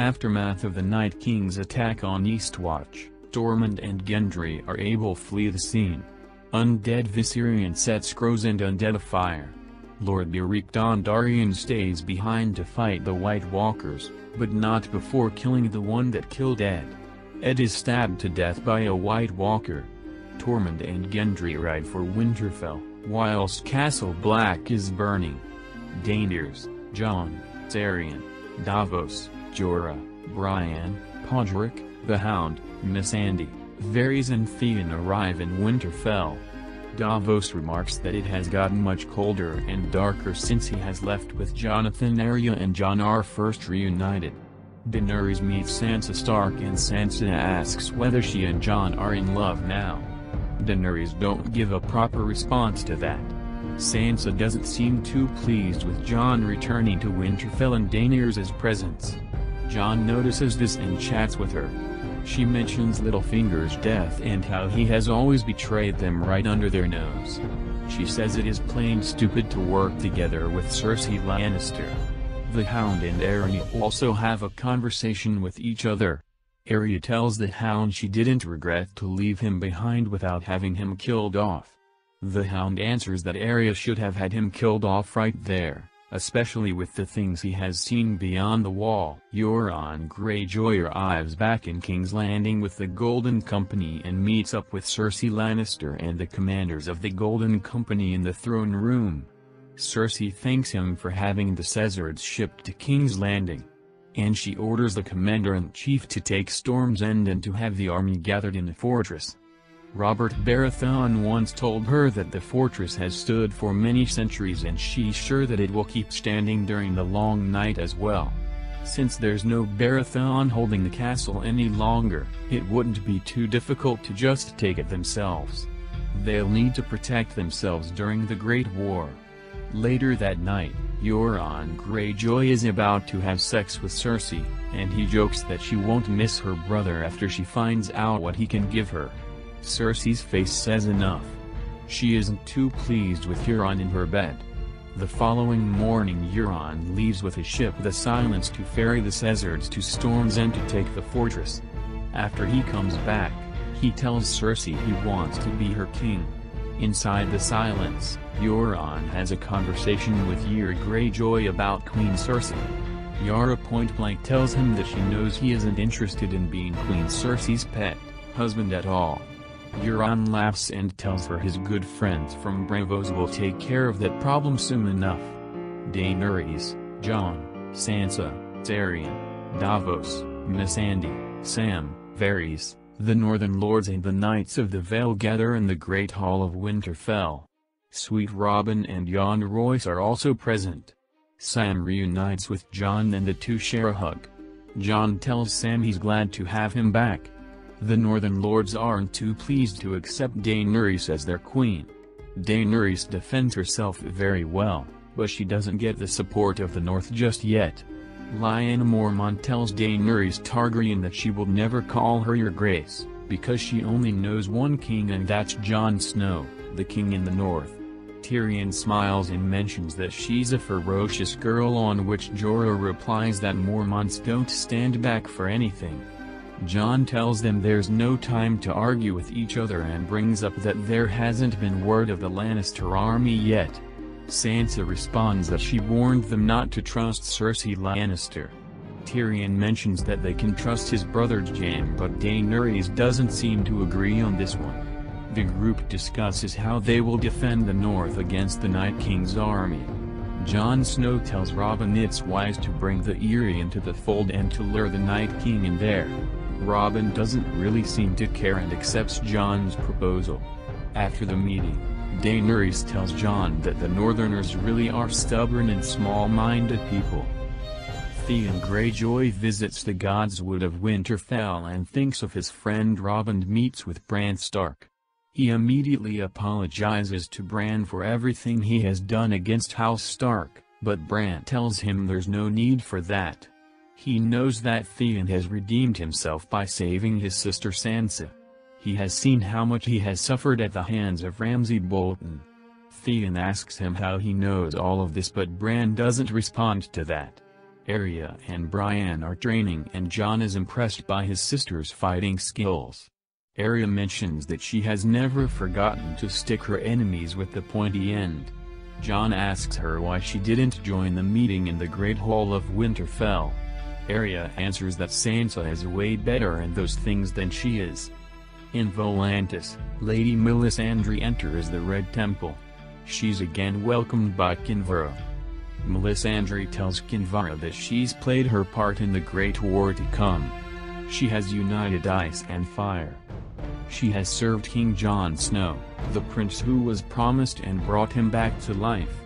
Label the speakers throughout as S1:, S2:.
S1: Aftermath of the Night King's attack on Eastwatch, Tormund and Gendry are able to flee the scene. Undead Viserion sets crows and undead afire. Lord Beric Dondarrion stays behind to fight the White Walkers, but not before killing the one that killed Ed. Ed is stabbed to death by a White Walker. Tormund and Gendry ride for Winterfell, whilst Castle Black is burning. Daenerys, Jon, Tyrion, Davos, Jorah, Brienne, Podrick, the Hound, Missandei, Varys and Theon arrive in Winterfell. Davos remarks that it has gotten much colder and darker since he has left with Jonathan Arya and Jon are first reunited. Daenerys meets Sansa Stark and Sansa asks whether she and Jon are in love now. Daenerys don't give a proper response to that. Sansa doesn't seem too pleased with Jon returning to Winterfell and Daenerys' presence. Jon notices this and chats with her. She mentions Littlefinger's death and how he has always betrayed them right under their nose. She says it is plain stupid to work together with Cersei Lannister. The Hound and Arya also have a conversation with each other. Arya tells the Hound she didn't regret to leave him behind without having him killed off. The Hound answers that Arya should have had him killed off right there, especially with the things he has seen beyond the wall. Euron Greyjoy arrives back in King's Landing with the Golden Company and meets up with Cersei Lannister and the commanders of the Golden Company in the throne room. Cersei thanks him for having the Caesarids shipped to King's Landing, and she orders the Commander-in-Chief to take Storm's End and to have the army gathered in the fortress. Robert Baratheon once told her that the fortress has stood for many centuries and she's sure that it will keep standing during the long night as well. Since there's no Baratheon holding the castle any longer, it wouldn't be too difficult to just take it themselves. They'll need to protect themselves during the Great War. Later that night, Euron Greyjoy is about to have sex with Cersei, and he jokes that she won't miss her brother after she finds out what he can give her. Cersei's face says enough. She isn't too pleased with Euron in her bed. The following morning Euron leaves with his ship the Silence to ferry the Caesarids to Storm's End to take the fortress. After he comes back, he tells Cersei he wants to be her king. Inside the Silence, Euron has a conversation with Ymir Greyjoy about Queen Cersei. Yara point-blank tells him that she knows he isn't interested in being Queen Cersei's pet husband at all. Euron laughs and tells her his good friends from Braavos will take care of that problem soon enough. Daenerys, Jon, Sansa, Tyrion, Davos, Missandei, Sam, Varys, the Northern Lords and the Knights of the Vale gather in the Great Hall of Winterfell. Sweet Robin and Jon Royce are also present. Sam reunites with Jon and the two share a hug. Jon tells Sam he's glad to have him back. The Northern Lords aren't too pleased to accept Daenerys as their queen. Daenerys defends herself very well, but she doesn't get the support of the North just yet. Lyanna Mormont tells Daenerys Targaryen that she will never call her Your Grace, because she only knows one king and that's Jon Snow, the king in the North. Tyrion smiles and mentions that she's a ferocious girl, on which Jorah replies that Mormonts don't stand back for anything. Jon tells them there's no time to argue with each other and brings up that there hasn't been word of the Lannister army yet. Sansa responds that she warned them not to trust Cersei Lannister. Tyrion mentions that they can trust his brother Jaime, but Daenerys doesn't seem to agree on this one. The group discusses how they will defend the North against the Night King's army. Jon Snow tells Robin it's wise to bring the Eyrie into the fold and to lure the Night King in there. Robin doesn't really seem to care and accepts Jon's proposal. After the meeting, Daenerys tells Jon that the Northerners really are stubborn and small-minded people. Theon Greyjoy visits the Godswood of Winterfell and thinks of his friend Robb and meets with Bran Stark. He immediately apologizes to Bran for everything he has done against House Stark, but Bran tells him there's no need for that. He knows that Theon has redeemed himself by saving his sister Sansa. He has seen how much he has suffered at the hands of Ramsay Bolton. Theon asks him how he knows all of this, but Bran doesn't respond to that. Arya and Brienne are training and Jon is impressed by his sister's fighting skills. Arya mentions that she has never forgotten to stick her enemies with the pointy end. Jon asks her why she didn't join the meeting in the Great Hall of Winterfell. Arya answers that Sansa is way better in those things than she is. In Volantis, Lady Melisandre enters the Red Temple. She's again welcomed by Kinvara. Melisandre tells Kinvara that she's played her part in the Great War to come. She has united ice and fire. She has served King Jon Snow, the prince who was promised, and brought him back to life.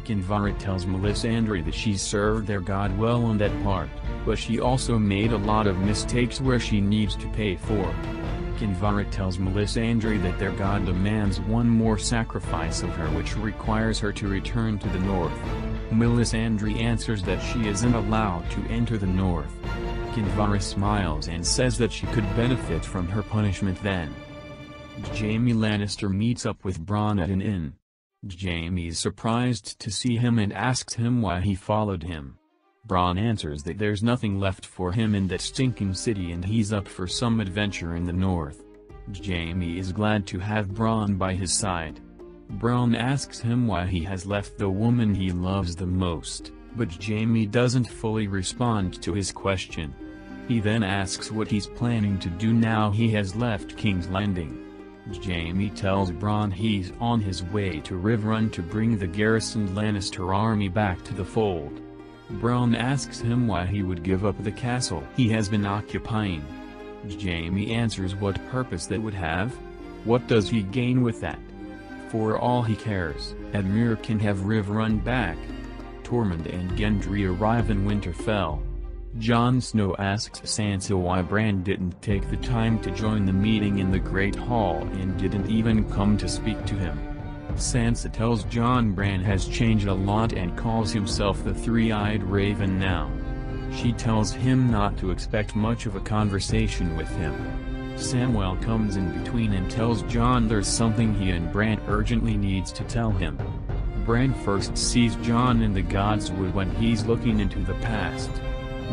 S1: Kinvara tells Melisandre that she served their god well on that part, but she also made a lot of mistakes where she needs to pay for. Kinvara tells Melisandre that their god demands one more sacrifice of her, which requires her to return to the north. Melisandre answers that she isn't allowed to enter the north. Kinvara smiles and says that she could benefit from her punishment then. Jaime Lannister meets up with Bronn at an inn. Jaime's surprised to see him and asks him why he followed him. Bronn answers that there's nothing left for him in that stinking city and he's up for some adventure in the north. Jaime is glad to have Bronn by his side. Bronn asks him why he has left the woman he loves the most, but Jaime doesn't fully respond to his question. He then asks what he's planning to do now he has left King's Landing. Jaime tells Bronn he's on his way to Riverrun to bring the garrisoned Lannister army back to the fold. Bronn asks him why he would give up the castle he has been occupying. Jaime answers what purpose that would have? What does he gain with that? For all he cares, Edmure can have Riverrun back. Tormund and Gendry arrive in Winterfell. Jon Snow asks Sansa why Bran didn't take the time to join the meeting in the Great Hall and didn't even come to speak to him. Sansa tells Jon Bran has changed a lot and calls himself the Three-Eyed Raven now. She tells him not to expect much of a conversation with him. Samwell comes in between and tells Jon there's something he and Bran urgently needs to tell him. Bran first sees Jon in the Godswood when he's looking into the past.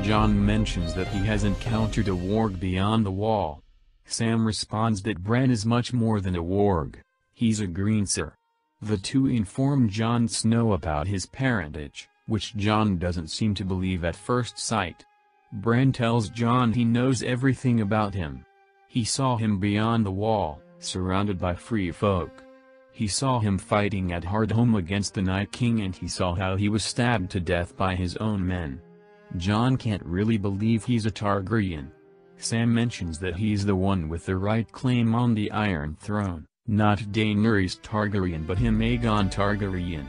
S1: Jon mentions that he has encountered a warg beyond the wall. Sam responds that Bran is much more than a warg. He's a greenser. The two inform Jon Snow about his parentage, which Jon doesn't seem to believe at first sight. Bran tells Jon he knows everything about him. He saw him beyond the wall, surrounded by free folk. He saw him fighting at Hardhome against the Night King and he saw how he was stabbed to death by his own men. Jon can't really believe he's a Targaryen. Sam mentions that he's the one with the right claim on the Iron Throne, not Daenerys Targaryen but him, Aegon Targaryen.